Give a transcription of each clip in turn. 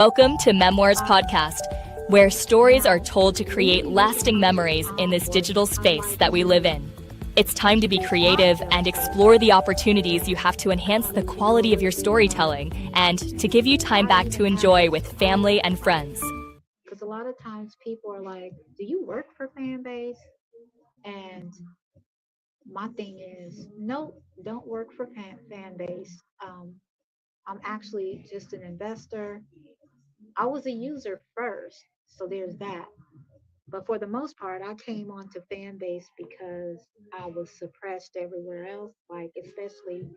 Welcome to Memoirs podcast, where stories are told to create lasting memories in this digital space that we live in. It's time to be creative and explore the opportunities you have to enhance the quality of your storytelling and to give you time back to enjoy with family and friends. Because a lot of times people are like, do you work for Fanbase? And my thing is, no, don't work for Fanbase. I'm actually just an investor. I was a user first, so there's that. But for the most part, I came onto Fanbase because I was suppressed everywhere else, like especially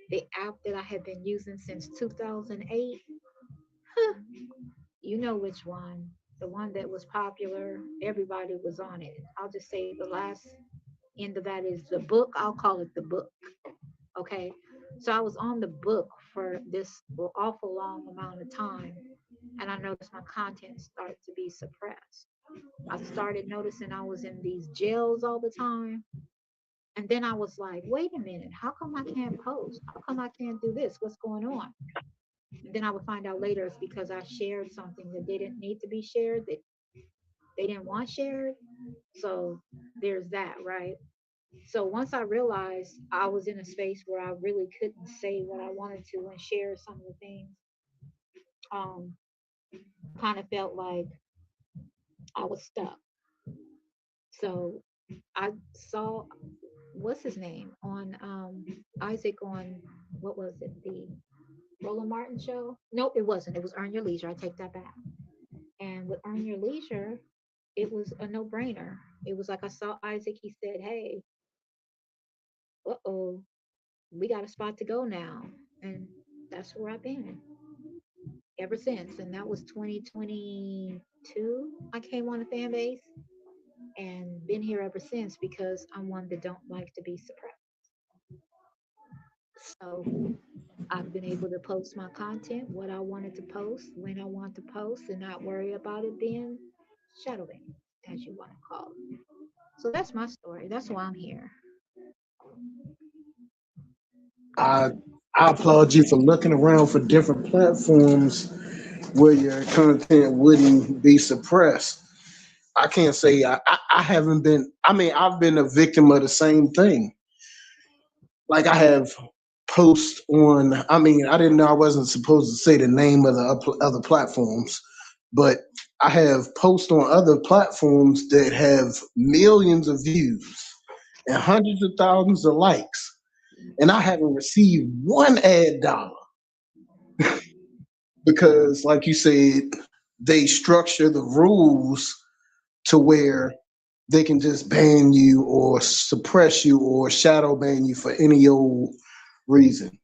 the app that I had been using since 2008. You know which one, the one that was popular, everybody was on it. I'll just say the last end of that is the book. I'll call it the book. Okay. So I was on the book for this awful long amount of time. And I noticed my content started to be suppressed. I started noticing I was in these jails all the time. And then I was like, wait a minute, how come I can't post? How come I can't do this? What's going on? And then I would find out later it's because I shared something that didn't need to be shared, that they didn't want shared. So there's that, right? So once I realized I was in a space where I really couldn't say what I wanted to and share some of the things, um, kind of felt like I was stuck. So I saw what's his name on Isaac on what was it, the Roland Martin show? Nope, it wasn't. It was Earn Your Leisure. I take that back. And with Earn Your Leisure, it was a no brainer. It was like I saw Isaac. He said, "Hey, uh-oh, we got a spot to go now," and that's where I've been ever since. And that was 2022. I came on the fan base and been here ever since because I'm one that don't like to be suppressed. So I've been able to post my content, what I wanted to post, when I want to post, and not worry about it being shadowing, as you want to call it. So that's my story. That's why I'm here. I I applaud you for looking around for different platforms where your content wouldn't be suppressed. I can't say I haven't been. I mean, I've been a victim of the same thing. Like I have posts on. I mean, I didn't know I wasn't supposed to say the name of the other platforms, but I have posts on other platforms that have millions of views and hundreds of thousands of likes, and I haven't received one ad dollar because, like you said, they structure the rules to where they can just ban you or suppress you or shadow ban you for any old reason.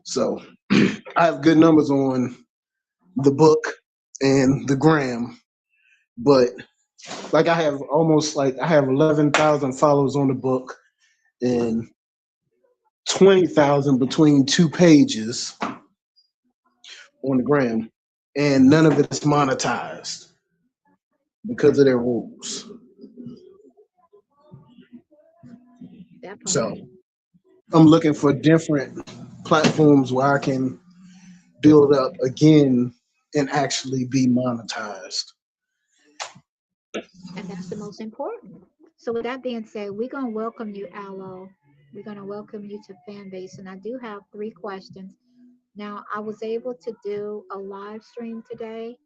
So I have good numbers on the book and the gram, but like I have 11,000 followers on the book and 20,000 between two pages on the gram, and none of it is monetized because of their rules. That part. So I'm looking for different platforms where I can build up again and actually be monetized. And that's the most important. So with that being said, we're gonna welcome you, Aloe. We're gonna welcome you to Fanbase. And I do have 3 questions. Now I was able to do a live stream today.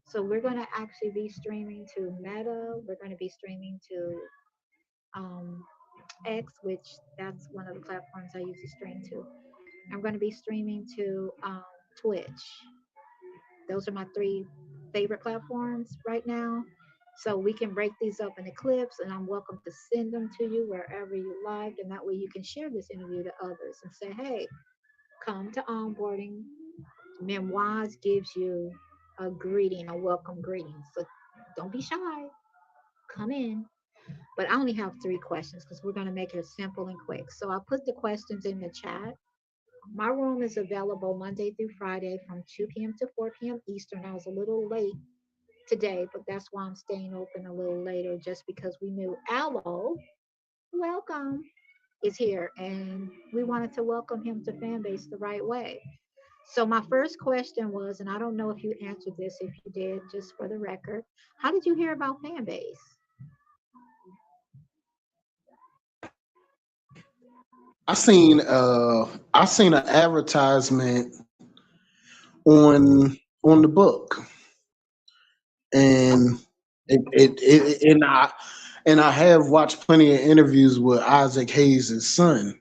So we're gonna actually be streaming to Meta. We're gonna be streaming to um, X, which that's one of the platforms I usually stream to. I'm going to be streaming to Twitch. Those are my 3 favorite platforms right now. So we can break these up into clips, and I'm welcome to send them to you wherever you like. And that way you can share this interview to others and say, hey, come to onboarding. Memoirs gives you a greeting, a welcome greeting. So don't be shy. Come in. But I only have 3 questions because we're going to make it simple and quick. So I'll put the questions in the chat. My room is available Monday through Friday from 2 p.m. to 4 p.m. Eastern. I was a little late today, but that's why I'm staying open a little later, just because we knew Aloe, welcome, is here, and we wanted to welcome him to Fanbase the right way. So my first question was, and I don't know if you answered this. If you did, just for the record, how did you hear about Fanbase? I seen an advertisement on the book, and and I have watched plenty of interviews with Isaac Hayes' son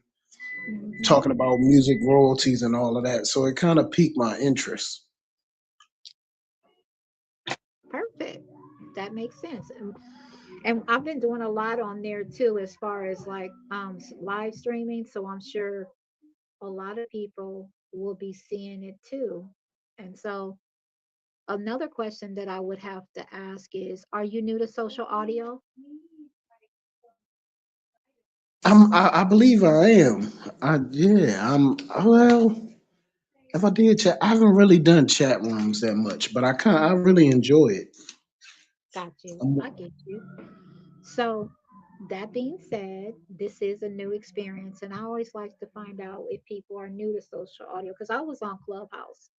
Mhm. talking about music royalties and all of that. So it kind of piqued my interest. Perfect. That makes sense. And I've been doing a lot on there too, as far as like live streaming. So I'm sure a lot of people will be seeing it too. And so another question that I would have to ask is, are you new to social audio? I believe I am. I'm well. If I did chat, I haven't really done chat rooms that much, but I really enjoy it. Got you. I I'm- get you. So that being said, this is a new experience, and I always like to find out if people are new to social audio because I was on Clubhouse.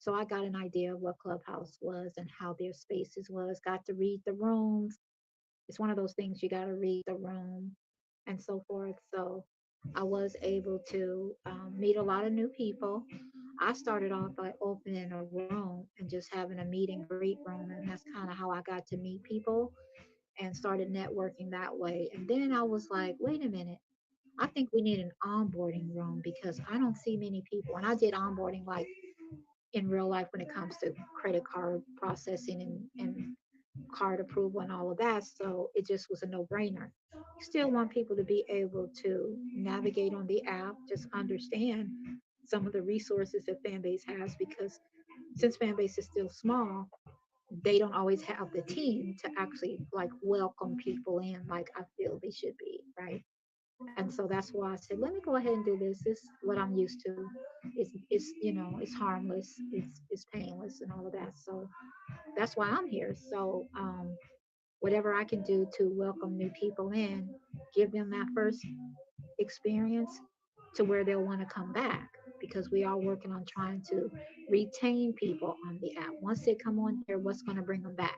So I got an idea of what Clubhouse was and how their spaces was, got to read the rooms. It's one of those things you got to read the room and so forth. So I was able to meet a lot of new people. I started off by opening a room and just having a meet and greet room. And that's kind of how I got to meet people and started networking that way. And then I was like, wait a minute. I think we need an onboarding room because I don't see many people. And I did onboarding like in real life when it comes to credit card processing and card approval and all of that. So it just was a no brainer. You still want people to be able to navigate on the app, just understand some of the resources that Fanbase has because since Fanbase is still small, they don't always have the team to actually like welcome people in like I feel they should be, right? And so that's why I said, let me go ahead and do this. This is what I'm used to. It's it's harmless, it's painless and all of that. So that's why I'm here. So whatever I can do to welcome new people in, give them that first experience to where they'll want to come back because we are working on trying to retain people on the app. Once they come on here, what's going to bring them back?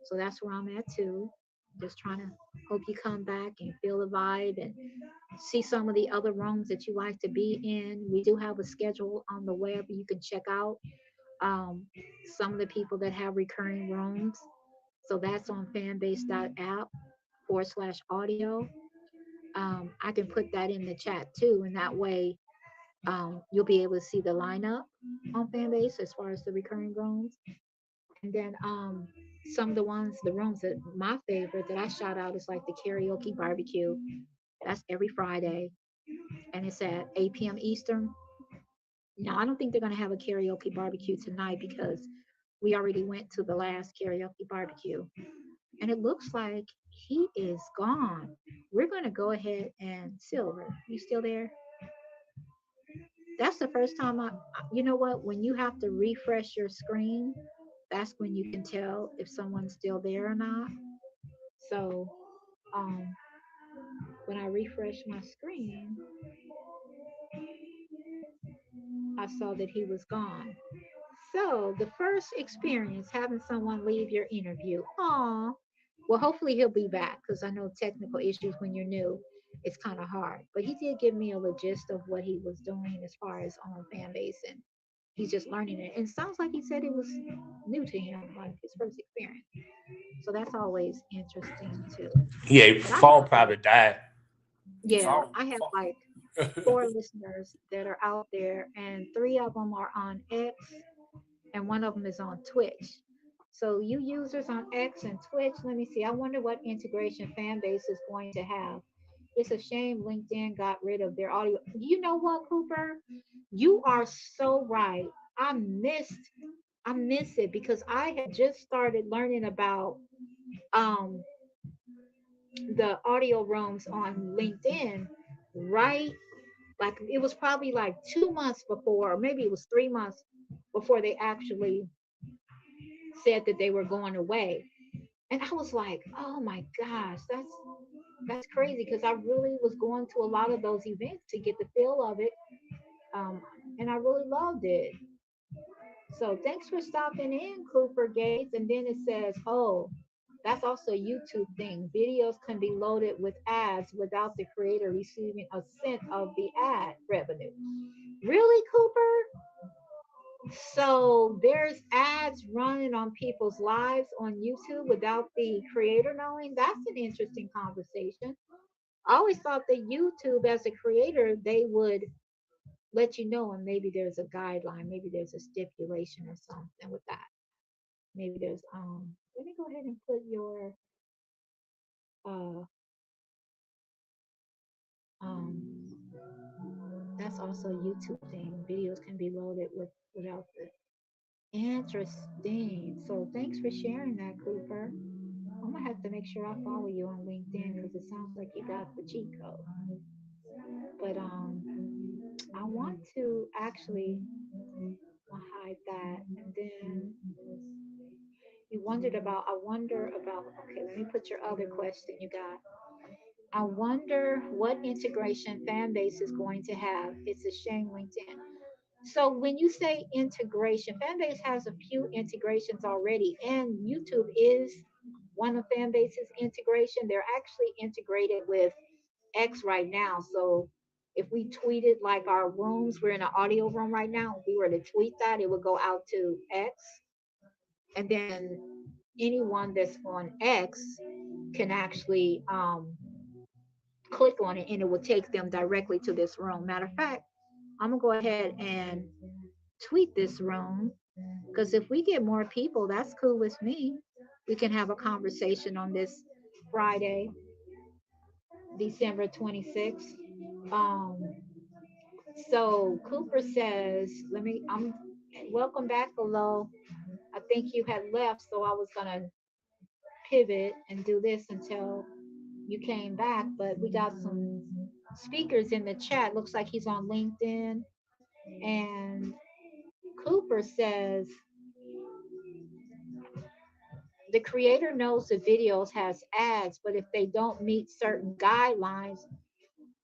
So that's where I'm at too. Just trying to hope you come back and feel the vibe and see some of the other rooms that you like to be in. We do have a schedule on the web you can check out. Um, some of the people that have recurring rooms. So that's on fanbase.app /audio. I can put that in the chat too, and that way you'll be able to see the lineup on Fanbase as far as the recurring rooms. And then some of the ones, the rooms that my favorite that I shout out is like the karaoke barbecue. That's every Friday, and it's at 8 p.m. Eastern. Now I don't think they're gonna have a karaoke barbecue tonight because we already went to the last karaoke barbecue, and it looks like he is gone. We're gonna go ahead and Silver. You still there? That's the first time you know what? When you have to refresh your screen, that's when you can tell if someone's still there or not. So um, when I refreshed my screen, I saw that he was gone. So the first experience having someone leave your interview. Aw. Well, hopefully he'll be back because I know technical issues when you're new, it's kind of hard. But he did give me a gist of what he was doing as far as on fan base and he's just learning it. And it sounds like he said it was new to him, like his first experience. So that's always interesting too. Yeah, But I have phone like, probably died. yeah, Phone, I have phone. like 4 listeners that are out there, and 3 of them are on X, and one of them is on Twitch. So you users on X and Twitch, let me see. I wonder what integration Fanbase is going to have. It's a shame LinkedIn got rid of their audio. You know what, Cooper? You are so right. I missed I miss it because I had just started learning about um the audio rooms on LinkedIn, right? Like it was probably like 2 months before, or maybe it was 3 months before they actually said that they were going away. And I was like, oh my gosh, that's crazy because I really was going to a lot of those events to get the feel of it. Um, and I really loved it. So thanks for stopping in, Cooper Gates. And then it says, oh, that's also a YouTube thing. Videos can be loaded with ads without the creator receiving a cent of the ad revenue. Really, Cooper? So there's ads running on people's lives on YouTube without the creator knowing? That's an interesting conversation. I always thought that YouTube, as a creator, they would let you know, and maybe there's a guideline, maybe there's a stipulation or something with that. Maybe there's let me go ahead and put your uh um that's also a YouTube thing. Videos can be loaded without the interesting. So thanks for sharing that, Cooper. I'm gonna have to make sure I follow you on LinkedIn because it sounds like you got the cheat code. But I want to actually hide that, and then I wonder about, okay, let me put your other question you got. I wonder what integration Fanbase is going to have. It's a shame LinkedIn. So when you say integration, Fanbase has a few integrations already, and YouTube is one of Fanbase's integration. They're actually integrated with X right now. So if we tweeted like our rooms, we're in an audio room right now. If we were to tweet that, it would go out to X, and then anyone that's on X can actually click on it, and it will take them directly to this room. Matter of fact, I'm gonna go ahead and tweet this room because if we get more people, that's cool with me. We can have a conversation on this Friday, December 26th. Um, so Cooper says, I'm welcome back, Aloe. I think you had left, so I was gonna pivot and do this until you came back, but we got some speakers in the chat. Looks like he's on LinkedIn. And Cooper says the creator knows the videos has ads, but if they don't meet certain guidelines,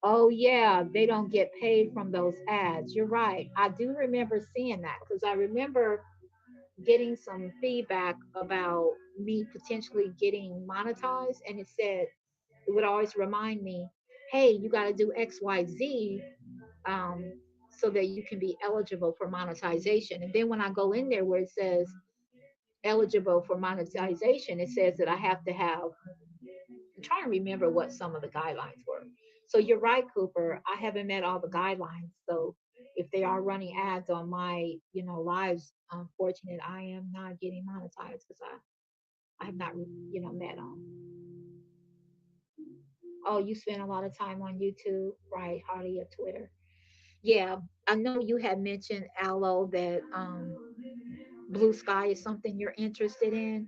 oh yeah, they don't get paid from those ads. You're right. I do remember seeing that because I remember getting some feedback about me potentially getting monetized, and it said it would always remind me, hey, you got to do XYZ um, so that you can be eligible for monetization. And then when I go in there where it says eligible for monetization, it says that I have to have, I'm trying to remember what some of the guidelines were. So you're right, Cooper. I haven't met all the guidelines. So if they are running ads on my, lives, unfortunate, I am not getting monetized because I have not, met them. Oh, you spend a lot of time on YouTube, right? Hardy of Twitter. Yeah, I know you had mentioned Aloe that Blue Sky is something you're interested in.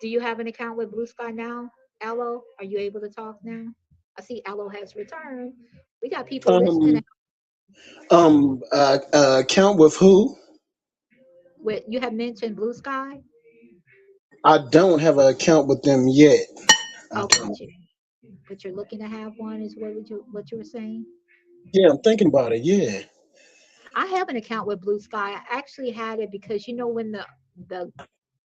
Do you have an account with Blue Sky now, Aloe? Are you able to talk now? I see Aloe has returned. We got people listening. Um, Count with who? With you have mentioned Blue Sky. I don't have an account with them yet. I Okay, don't. but you're looking to have one. Is what you were saying? Yeah, I'm thinking about it. Yeah. I have an account with Blue Sky. I actually had it because when the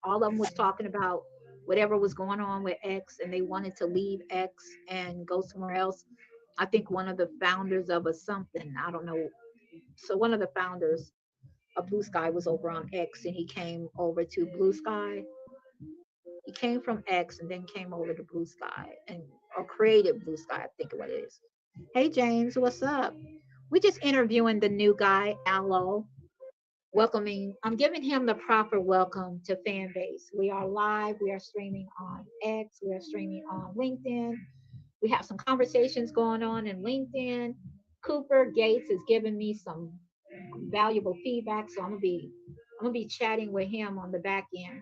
all of them was talking about whatever was going on with X, and they wanted to leave X and go somewhere else. I think one of the founders of a something, I don't know. So one of the founders of Blue Sky was over on X, and he came over to Blue Sky. He came from X and then came over to Blue Sky and or created Blue Sky, I think what it is. Hey James, what's up? We just interviewing the new guy, Aloe. Welcoming, I'm giving him the proper welcome to Fanbase. We are live, we are streaming on X, we are streaming on LinkedIn. We have some conversations going on in LinkedIn. Cooper Gates is giving me some valuable feedback, so I'm gonna be chatting with him on the back end.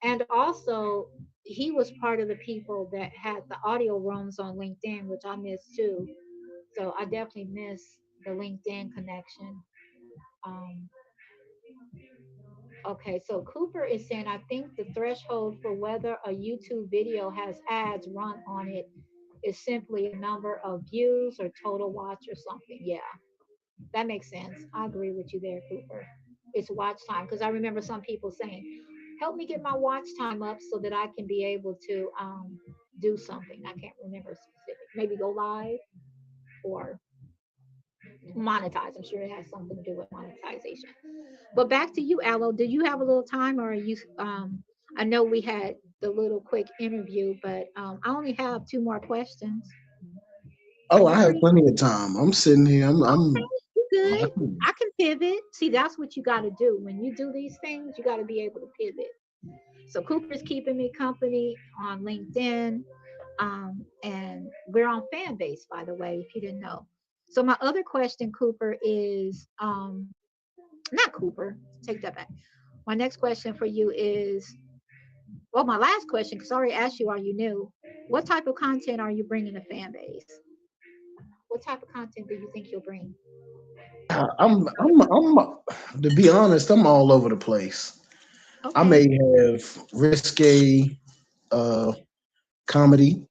And also, he was part of the people that had the audio rooms on LinkedIn, which I missed too. So I definitely miss the LinkedIn connection. Um, Okay, so Cooper is saying, I think the threshold for whether a YouTube video has ads run on it is simply a number of views or total watch or something. Yeah. That makes sense. I agree with you there, Cooper. It's watch time because I remember some people saying, "Help me get my watch time up so that I can be able to do something." I can't remember specific. Maybe go live or monetize. I'm sure it has something to do with monetization. But back to you, Aloe. Do you have a little time, or are you? I know we had the little quick interview, but I only have two more questions. Are Oh, you I have free? plenty of time. I'm sitting here. Okay, I'm you good. I can pivot. See, that's what you got to do. When you do these things, you got to be able to pivot. So Cooper's keeping me company on LinkedIn. And we're on Fanbase, by the way, if you didn't know. So my other question, Cooper, is not Cooper. Take that back. My next question for you is, well, my last question, because I already asked you, are you new? What type of content are you bringing to Fanbase? What type of content do you think you'll bring? I'm to be honest, I'm all over the place. I Okay. may have risque uh comedy,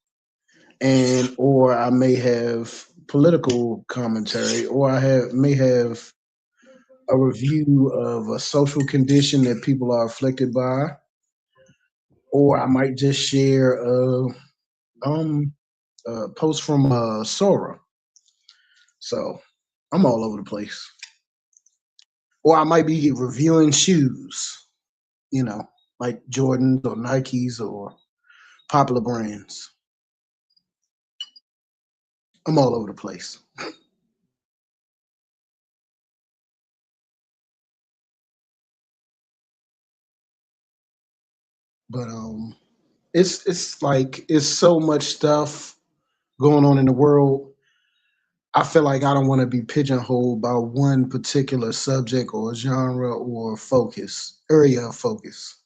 and or I may have political commentary, or I have may have a review of a social condition that people are afflicted by, or I might just share um a post from Sora. So I'm all over the place. Or I might be reviewing shoes, you know, like Jordans or Nikes or popular brands. I'm all over the place. But it's like it's so much stuff going on in the world. I feel like I don't want to be pigeonholed by one particular subject or genre or focus area of focus.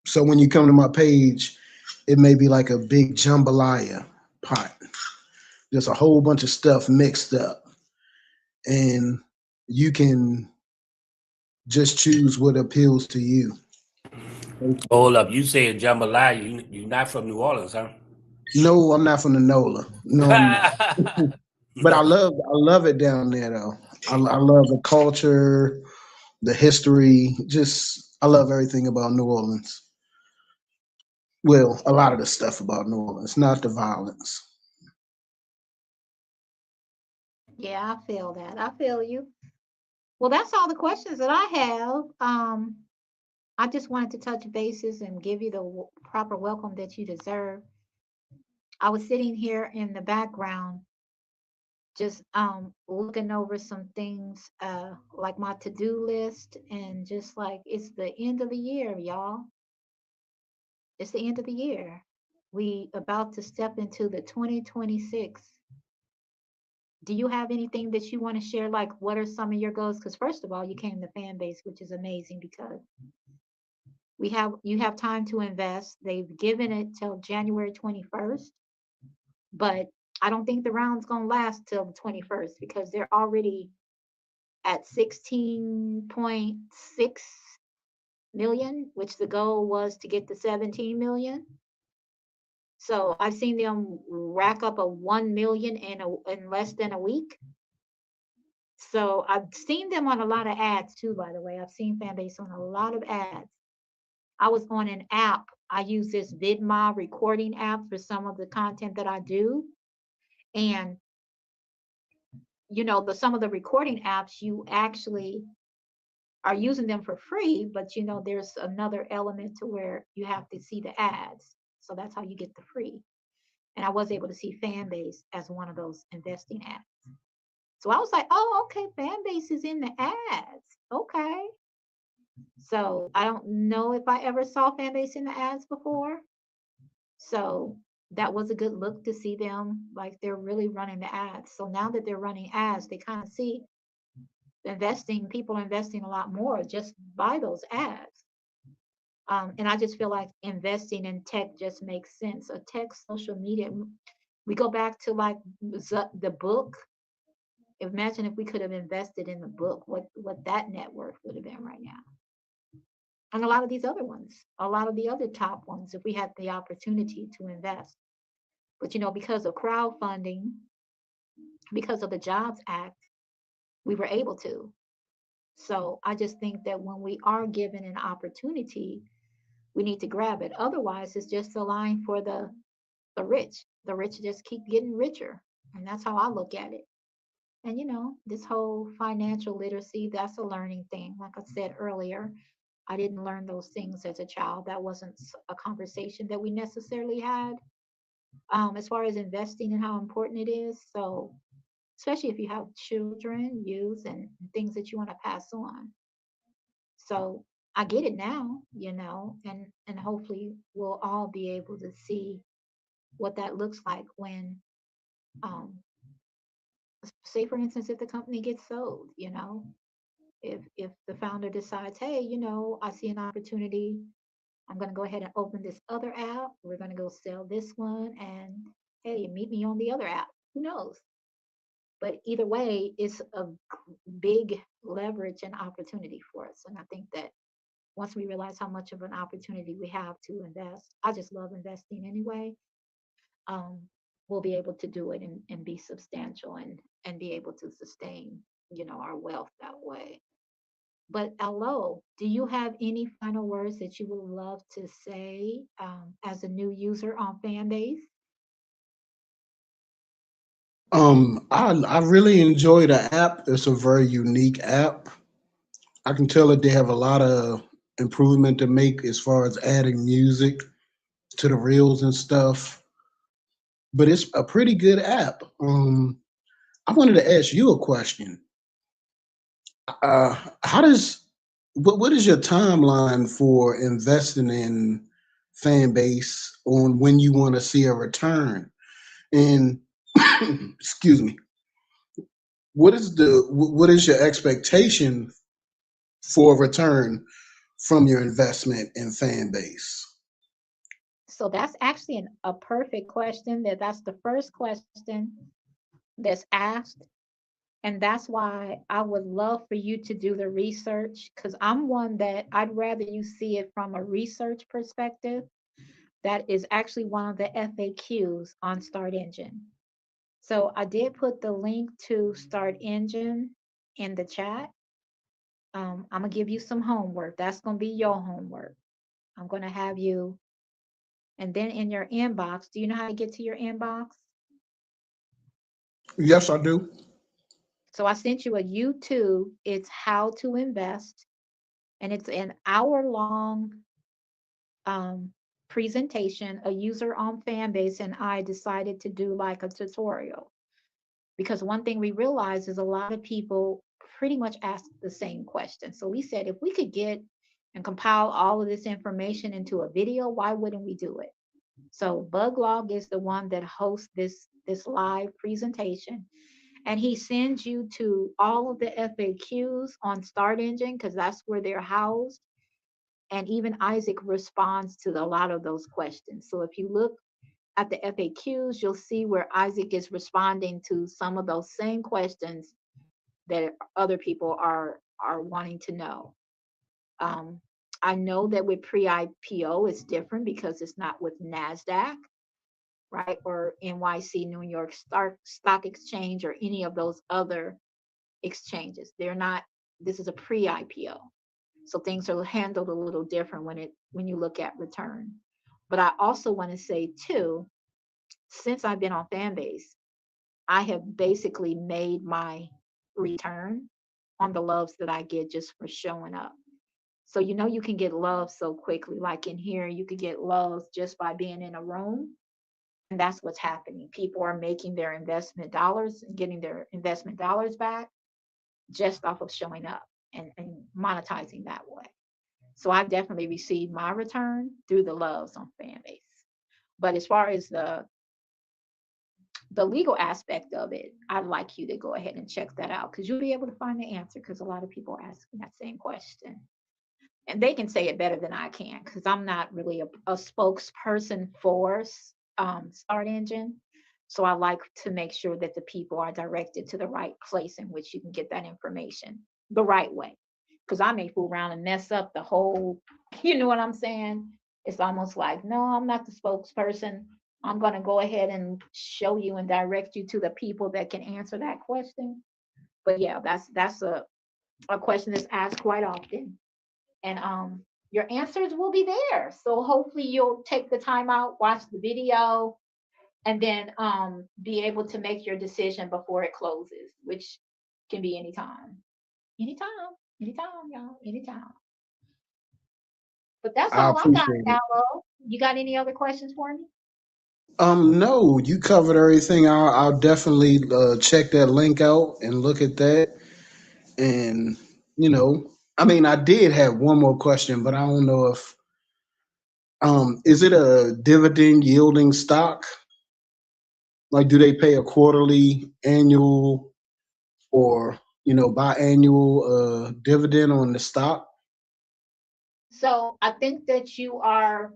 So when you come to my page, it may be like a big jambalaya pot. There's a whole bunch of stuff mixed up, and you can just choose what appeals to you. Hold up, you saying jambalaya? You not from New Orleans, huh? No, I'm not from the NOLA. No, I'm not. But I love it down there though. I love the culture, the history. Just I love everything about New Orleans. Well, a lot of the stuff about New Orleans, not the violence. Yeah, I feel that. I feel you. Well, that's all the questions that I have. I just wanted to touch bases and give you the proper welcome that you deserve. I was sitting here in the background, just looking over some things, like my to-do list, and just like it's the end of the year, y'all. It's the end of the year. We about to step into the 2026. Do you have anything that you want to share? Like, what are some of your goals? Because first of all, you came to fan base, which is amazing because you have time to invest. They've given it till January 21st, but I don't think the round's gonna last till the 21st because they're already at 16.6 million, which the goal was to get to 17 million. So I've seen them rack up a 1 million in less than a week. So I've seen them on a lot of ads too, by the way. I've seen Fanbase on a lot of ads. I was on an app. I use this VidMa recording app for some of the content that I do. And some of the recording apps, you actually are using them for free, but there's another element to where you have to see the ads. So that's how you get the free. And I was able to see Fanbase as one of those investing apps. So I was like, oh, okay, Fanbase is in the ads. Okay. So I don't know if I ever saw Fanbase in the ads before. So that was a good look to see them like they're really running the ads. So now that they're running ads, they kind of see people investing a lot more just by those ads. And I just feel like investing in tech just makes sense. A tech social media. We go back to like the book. Imagine if we could have invested in the book, what that net worth would have been right now. And a lot of these other ones, a lot of the other top ones, if we had the opportunity to invest. But because of crowdfunding, because of the Jobs Act, we were able to. So I just think that when we are given an opportunity, we need to grab it. Otherwise, it's just a line for the rich. The rich just keep getting richer. And that's how I look at it. And this whole financial literacy, that's a learning thing. Like I said earlier, I didn't learn those things as a child. That wasn't a conversation that we necessarily had, as far as investing and how important it is. So, especially if you have children, youth, and things that you want to pass on. So I get it now, and hopefully we'll all be able to see what that looks like when, um, say for instance, if the company gets sold, if the founder decides, hey, I see an opportunity, I'm going to go ahead and open this other app. We're going to go sell this one, and hey, meet me on the other app. Who knows? But either way, it's a big leverage and opportunity for us. And I think that once we realize how much of an opportunity we have to invest, I just love investing anyway. Um, we'll be able to do it and be substantial and be able to sustain, our wealth that way. But Aloe, do you have any final words that you would love to say, as a new user on Fanbase? I really enjoy the app. It's a very unique app. I can tell that they have a lot of improvement to make as far as adding music to the reels and stuff. But it's a pretty good app. I wanted to ask you a question. How does what is your timeline for investing in fan base on when you want to see a return? And excuse me, what is your expectation for a return from your investment in fan base? So that's actually a perfect question. That's the first question that's asked. And that's why I would love for you to do the research, because I'm one that I'd rather you see it from a research perspective. That is actually one of the FAQs on Start Engine. So I did put the link to Start Engine in the chat. I'm going to give you some homework. That's going to be your homework. I'm going to have you, and then in your inbox, do you know how to get to your inbox? Yes, I do. So I sent you a YouTube. It's how to invest, and it's an hour-long presentation. A user on Fanbase and I decided to do like a tutorial, because one thing we realized is a lot of people pretty much ask the same question. So we said, if we could get and compile all of this information into a video, why wouldn't we do it? So Buglog is the one that hosts this live presentation, and he sends you to all of the FAQs on Start Engine, because that's where they're housed. And even Isaac responds to a lot of those questions. So if you look at the FAQs, you'll see where Isaac is responding to some of those same questions that other people are wanting to know. I know that with pre-IPO, it's different because it's not with NASDAQ, right? Or NYC, New York Stock Exchange, or any of those other exchanges. They're not, this is a pre-IPO. So things are handled a little different when you look at return. But I also want to say too, since I've been on Fanbase, I have basically made my return on the loves that I get just for showing up. So you can get love so quickly. Like in here, you could get loves just by being in a room. And that's what's happening. People are making their investment dollars and getting their investment dollars back just off of showing up and monetizing that way. So I've definitely received my return through the loves on Fanbase. But as far as the legal aspect of it, I'd like you to go ahead and check that out, because you'll be able to find the answer, because a lot of people are asking that same question. And they can say it better than I can, because I'm not really a spokesperson for Start Engine. So I like to make sure that the people are directed to the right place in which you can get that information the right way. because I may fool around and mess up the whole, you know what I'm saying? It's almost like, no, I'm not the spokesperson. I'm going to go ahead and show you and direct you to the people that can answer that question. But yeah, that's a question that's asked quite often. And your answers will be there. So hopefully you'll take the time out, watch the video, and then be able to make your decision before it closes, which can be anytime. Anytime, y'all, anytime. But that's I all I got, appreciate it. Aloe. You got any other questions for me? No, you covered everything. I'll definitely check that link out and look at that. And I mean, I did have one more question, but I don't know if is it a dividend yielding stock? Like, do they pay a quarterly, annual, or biannual dividend on the stock? So I think that you are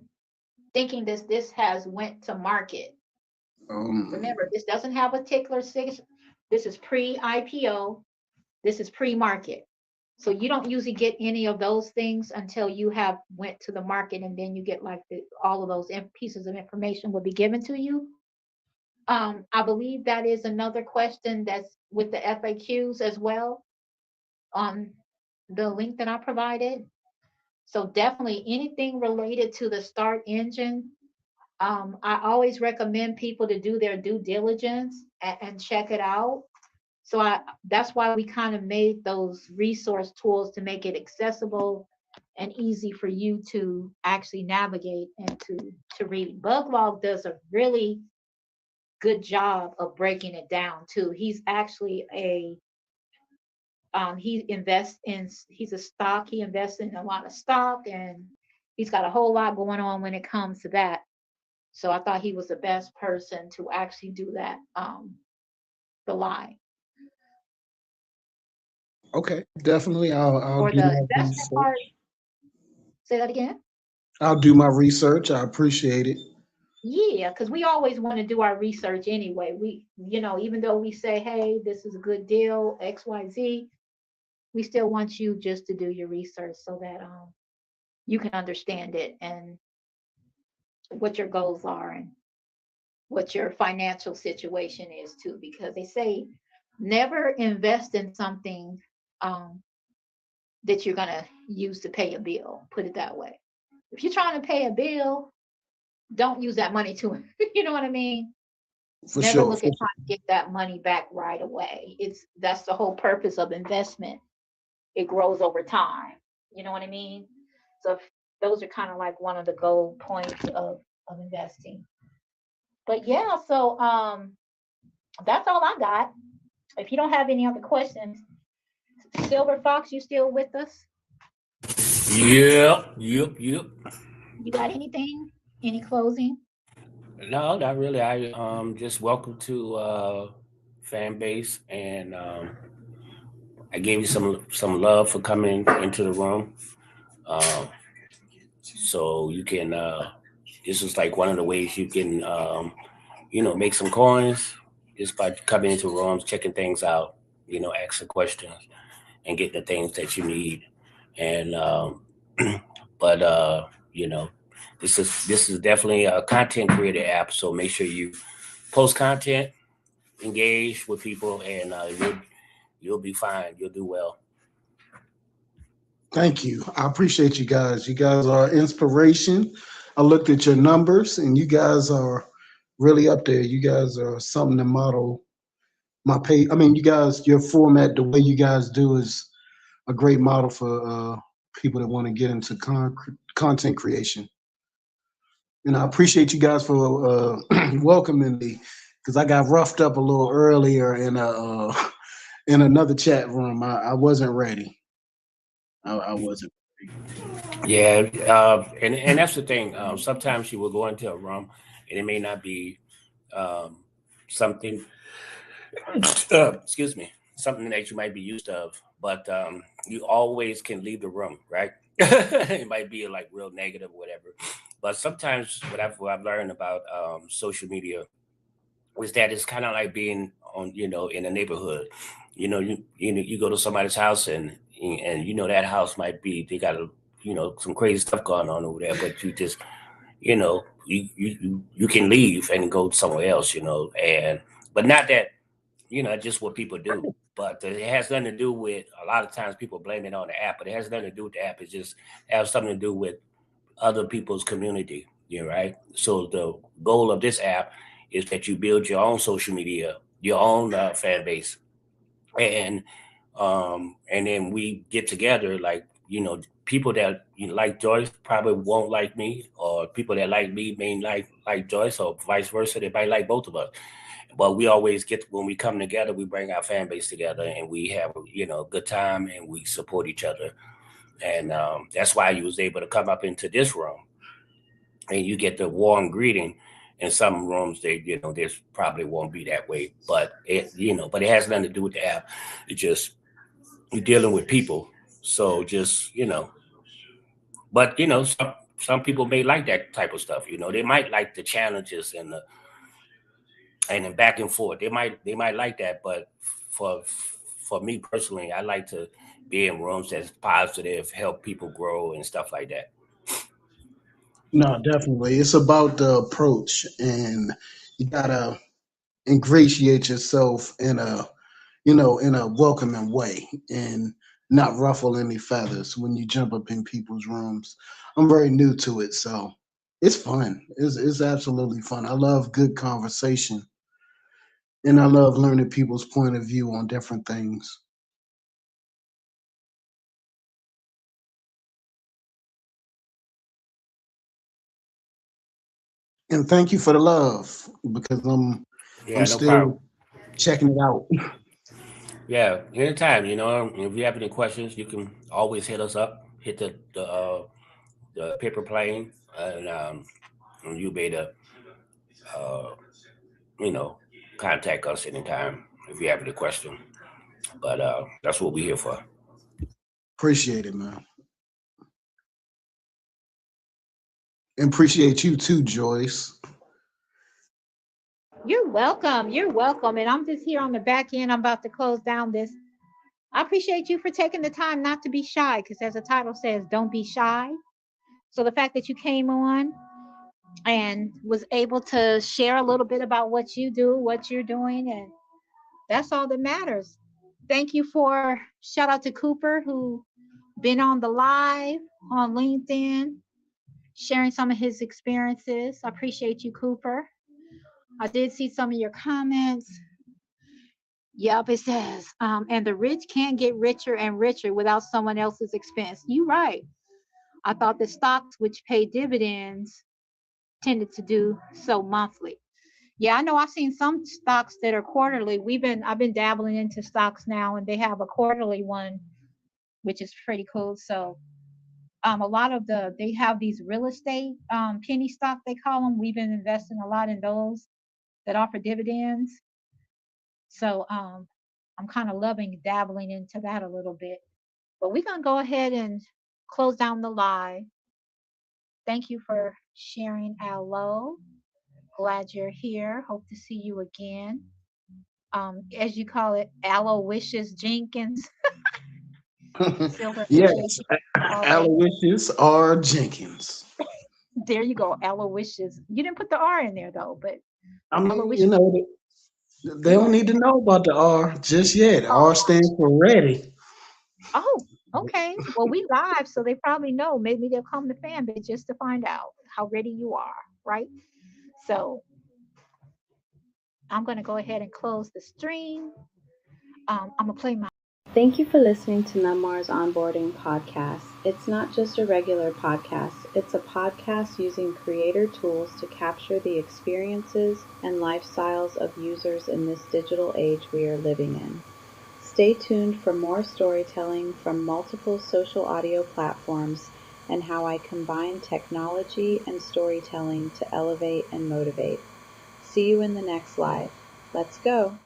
thinking this has went to market. Remember, this doesn't have a tickler six. This is pre-IPO. This is pre-market. So you don't usually get any of those things until you have went to the market, and then you get like all of those pieces of information will be given to you. I believe that is another question that's with the FAQs as well on the link that I provided. So definitely anything related to the start engine. I always recommend people to do their due diligence and check it out. So that's why we kind of made those resource tools to make it accessible and easy for you to actually navigate and to read. Buglog does a really good job of breaking it down too. He's actually he invests in, he invests in a lot of stock, and he's got a whole lot going on when it comes to that. So I thought he was the best person to actually do that, the line. Okay, definitely. I'll Or do the my investment research. part. Say that again. I'll do my research. I appreciate it. Yeah, because we always want to do our research anyway. We, even though we say, hey, this is a good deal, XYZ, we still want you just to do your research so that you can understand it and what your goals are and what your financial situation is too. Because they say never invest in something that you're gonna use to pay a bill. Put it that way. If you're trying to pay a bill, don't use that money to, you know what I mean? For Never sure. look at trying to get that money back right away. That's the whole purpose of investment. It grows over time. You know what I mean? So those are kind of like one of the goal points of investing. But yeah, so that's all I got. If you don't have any other questions, Silver Fox, you still with us? Yep. You got anything? Any closing? No, not really. I just welcome to Fanbase, and I gave you some love for coming into the room. So you can this is like one of the ways you can make some coins just by coming into rooms, checking things out, asking questions and getting the things that you need. And but this is definitely a content creator app, so make sure you post content, engage with people, and you'll be fine. You'll do well. Thank you. I appreciate you guys. You guys are inspiration. I looked at your numbers, and you guys are really up there. You guys are something to model my page. I mean, you guys, your format, the way you guys do is a great model for people that want to get into content creation. And I appreciate you guys for welcoming me, because I got roughed up a little earlier in in another chat room. I wasn't ready. I wasn't. Yeah, and that's the thing. Sometimes you will go into a room and it may not be something. Excuse me, something that you might be used of, but you always can leave the room, right? It might be like real negative or whatever, but sometimes what I've learned about social media is that it's kind of like being on, in a neighborhood. You go to somebody's house and and you know that house might be, they got some crazy stuff going on over there, but you just, you can leave and go somewhere else, and but not that, just what people do. But it has nothing to do with, a lot of times people blame it on the app, but it has nothing to do with the app. It just has something to do with other people's community, right? So the goal of this app is that you build your own social media, your own fan base, and then we get together, like, people that like Joyce probably won't like me, or people that like me may like Joyce, or vice versa. They might like both of us. But we always when we come together, we bring our fan base together, and we have a good time, and we support each other. And that's why you was able to come up into this room, and you get the warm greeting. In some rooms, there's probably won't be that way, but but it has nothing to do with the app. It just, you're dealing with people, so just but some people may like that type of stuff. They might like the challenges and the back and forth. They might like that, but for me personally, I like to be in rooms that's positive, help people grow and stuff like that. No, definitely. It's about the approach, and you gotta ingratiate yourself in a welcoming way, and not ruffle any feathers when you jump up in people's rooms. I'm very new to it, so it's fun. It's absolutely fun. I love good conversation, and I love learning people's point of view on different things. And thank you for the love, because I'm Yeah, no problem. still checking it out. Yeah, anytime. If you have any questions, you can always hit us up. Hit the paper plane, and you'll be able to uh, you know contact us anytime if you have any question. But that's what we're here for. Appreciate it, man. And appreciate you too, Joyce. You're welcome. You're welcome. And I'm just here on the back end. I'm about to close down this. I appreciate you for taking the time not to be shy, because as the title says, don't be shy. So the fact that you came on and was able to share a little bit about what you do, what you're doing, and that's all that matters. Thank you for shout out to Cooper, who been on the live on LinkedIn, sharing some of his experiences. I appreciate you, Cooper. I did see some of your comments. Yep, it says, and the rich can't get richer and richer without someone else's expense. You're right. I thought the stocks which pay dividends tended to do so monthly. Yeah, I know I've seen some stocks that are quarterly. I've been dabbling into stocks now, and they have a quarterly one, which is pretty cool. So a lot of they have these real estate penny stock, they call them. We've been investing a lot in those that offer dividends. So I'm kind of loving dabbling into that a little bit. But we're gonna go ahead and close down the live. Thank you for sharing, Aloe. Glad you're here. Hope to see you again. As you call it, Aloysius Jenkins. Silver, appreciate Yes, you. All right. Aloysius R. Jenkins. There you go, Aloysius. You didn't put the R in there though, but I mean, Aloysius. they don't need to know about the R just yet. R stands for ready. Oh, okay. Well, we live, so they probably know. Maybe they'll come to Fanbase just to find out how ready you are, right? So I'm gonna go ahead and close the stream. I'm gonna play my. Thank you for listening to Memoirs Onboarding Podcast. It's not just a regular podcast, it's a podcast using creator tools to capture the experiences and lifestyles of users in this digital age we are living in. Stay tuned for more storytelling from multiple social audio platforms and how I combine technology and storytelling to elevate and motivate. See you in the next live. Let's go.